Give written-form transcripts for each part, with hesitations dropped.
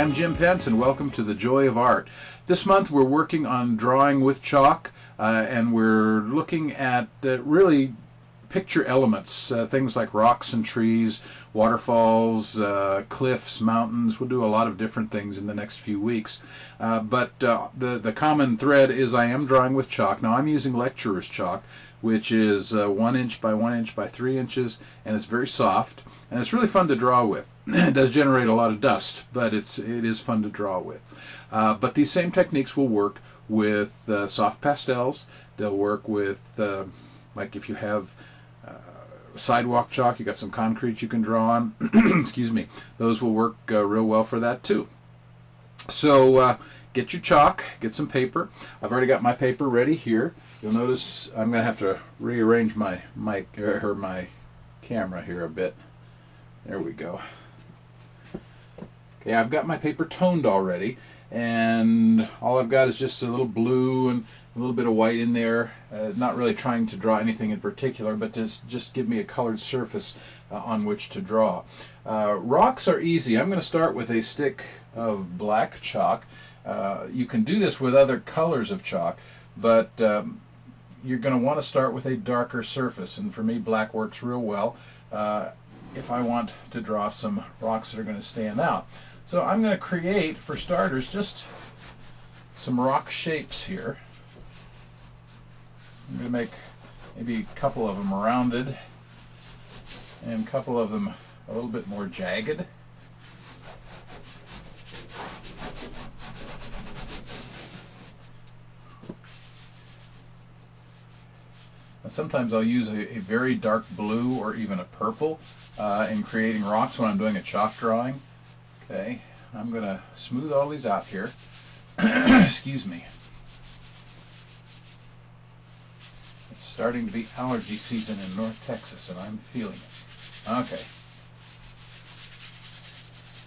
I'm Jim Pence, and welcome to The Joy of Art. This month we're working on drawing with chalk, and we're looking at really picture elements, things like rocks and trees, waterfalls, cliffs, mountains. We'll do a lot of different things in the next few weeks. But the common thread is I am drawing with chalk. Now I'm using lecturer's chalk, which is 1 inch by 1 inch by 3 inches, and it's very soft, and it's really fun to draw with. It does generate a lot of dust, but it is fun to draw with. But these same techniques will work with soft pastels. They'll work with, like if you have sidewalk chalk, you got some concrete you can draw on. Excuse me. Those will work real well for that too. So get your chalk, get some paper. I've already got my paper ready here. You'll notice I'm going to have to rearrange my mic or my camera here a bit. There we go. Okay, I've got my paper toned already, and all I've got is just a little blue and a little bit of white in there. Not really trying to draw anything in particular, but just give me a colored surface on which to draw. Rocks are easy. I'm going to start with a stick of black chalk. You can do this with other colors of chalk, but you're going to want to start with a darker surface, and for me black works real well if I want to draw some rocks that are going to stand out. So I'm going to create, for starters, just some rock shapes here. I'm going to make maybe a couple of them rounded and a couple of them a little bit more jagged. Sometimes I'll use a very dark blue or even a purple in creating rocks when I'm doing a chalk drawing. Okay, I'm going to smooth all these out here. Excuse me. It's starting to be allergy season in North Texas, and I'm feeling it. Okay.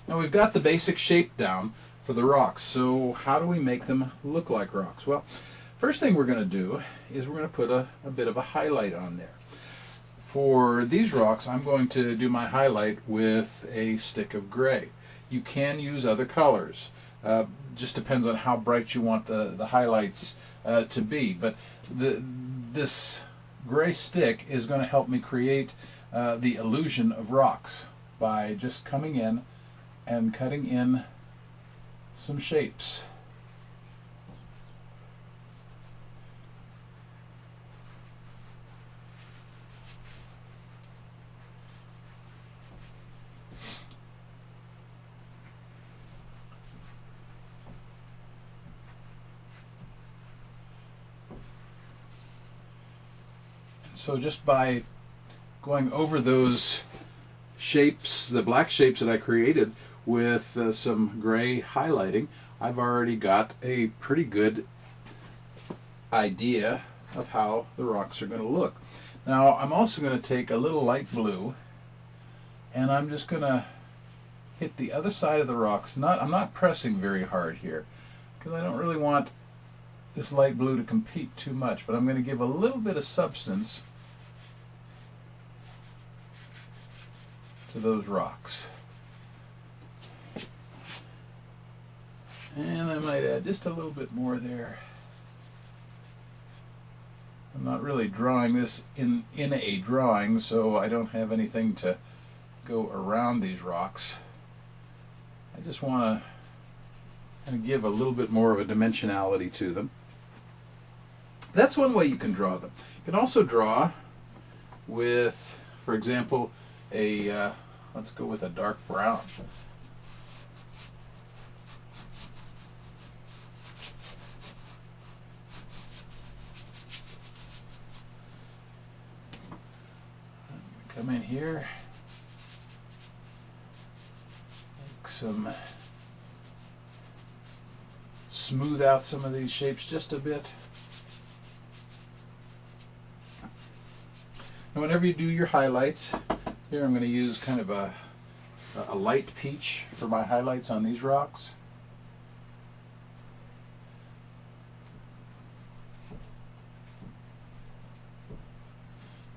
Now we've got the basic shape down for the rocks, so how do we make them look like rocks? Well, first thing we're going to do is we're going to put a bit of a highlight on there. For these rocks, I'm going to do my highlight with a stick of gray. You can use other colors. Just depends on how bright you want the highlights to be. But this gray stick is going to help me create the illusion of rocks by just coming in and cutting in some shapes. So just by going over those shapes, the black shapes that I created with some gray highlighting, I've already got a pretty good idea of how the rocks are going to look. Now I'm also going to take a little light blue, and I'm just going to hit the other side of the rocks. I'm not pressing very hard here because I don't really want this light blue to compete too much, but I'm going to give a little bit of substance to those rocks. And I might add just a little bit more there. I'm not really drawing this in a drawing, so I don't have anything to go around these rocks. I just want to give a little bit more of a dimensionality to them. That's one way you can draw them. You can also draw with, for example, let's go with a dark brown. I'm going to come in here, make smooth out some of these shapes just a bit. Now whenever you do your highlights, here I'm going to use kind of a light peach for my highlights on these rocks.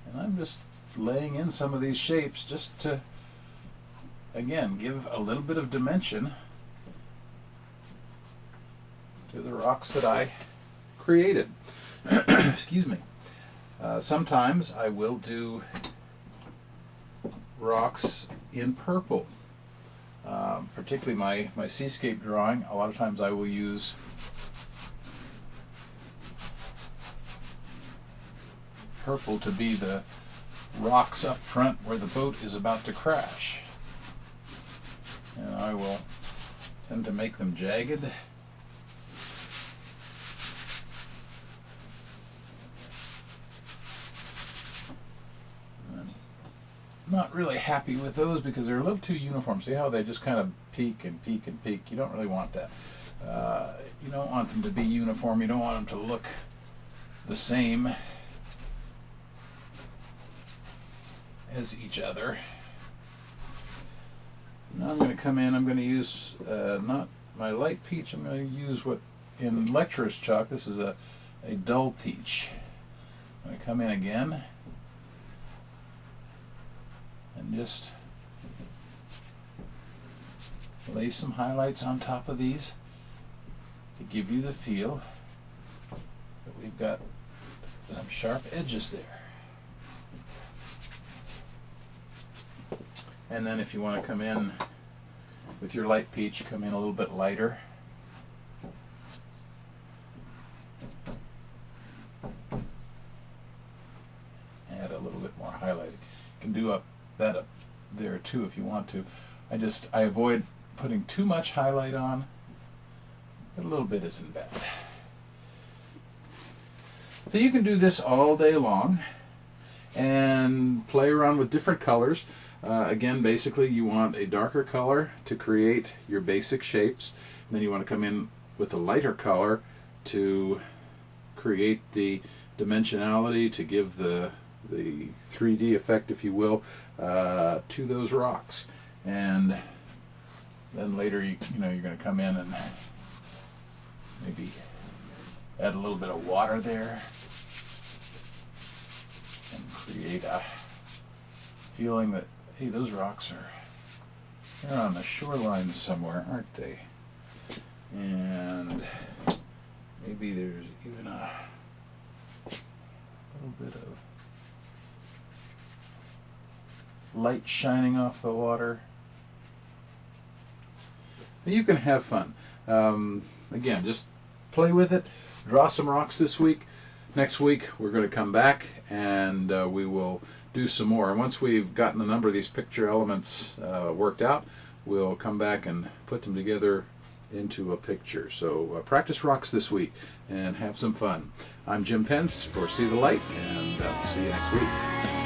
And I'm just laying in some of these shapes just to, again, give a little bit of dimension to the rocks that I created. Excuse me. Sometimes I will do rocks in purple. Particularly my seascape drawing, a lot of times I will use purple to be the rocks up front where the boat is about to crash. And I will tend to make them jagged. Not really happy with those because they're a little too uniform. See how they just kind of peak and peak and peak? You don't really want that. You don't want them to be uniform. You don't want them to look the same as each other. Now I'm going to come in, I'm going to use not my light peach, I'm going to use what in lecturer's chalk, this is a dull peach. I'm going to come in again and just lay some highlights on top of these to give you the feel that we've got some sharp edges there. And then if you want to come in with your light peach, come in a little bit lighter. Add a little bit more highlight. You can do that up there too if you want to. I avoid putting too much highlight on, but a little bit isn't bad. So you can do this all day long and play around with different colors. Again, basically you want a darker color to create your basic shapes, and then you want to come in with a lighter color to create the dimensionality, to give the 3D effect, if you will, to those rocks. And then later you're going to come in and maybe add a little bit of water there and create a feeling that, hey, those rocks they're on the shoreline somewhere, aren't they? And maybe there's even a little bit of light shining off the water. You can have fun. Again, just play with it. Draw some rocks this week. Next week we're going to come back and we will do some more. And once we've gotten a number of these picture elements worked out, we'll come back and put them together into a picture. So practice rocks this week and have some fun. I'm Jim Pence for See the Light, and see you next week.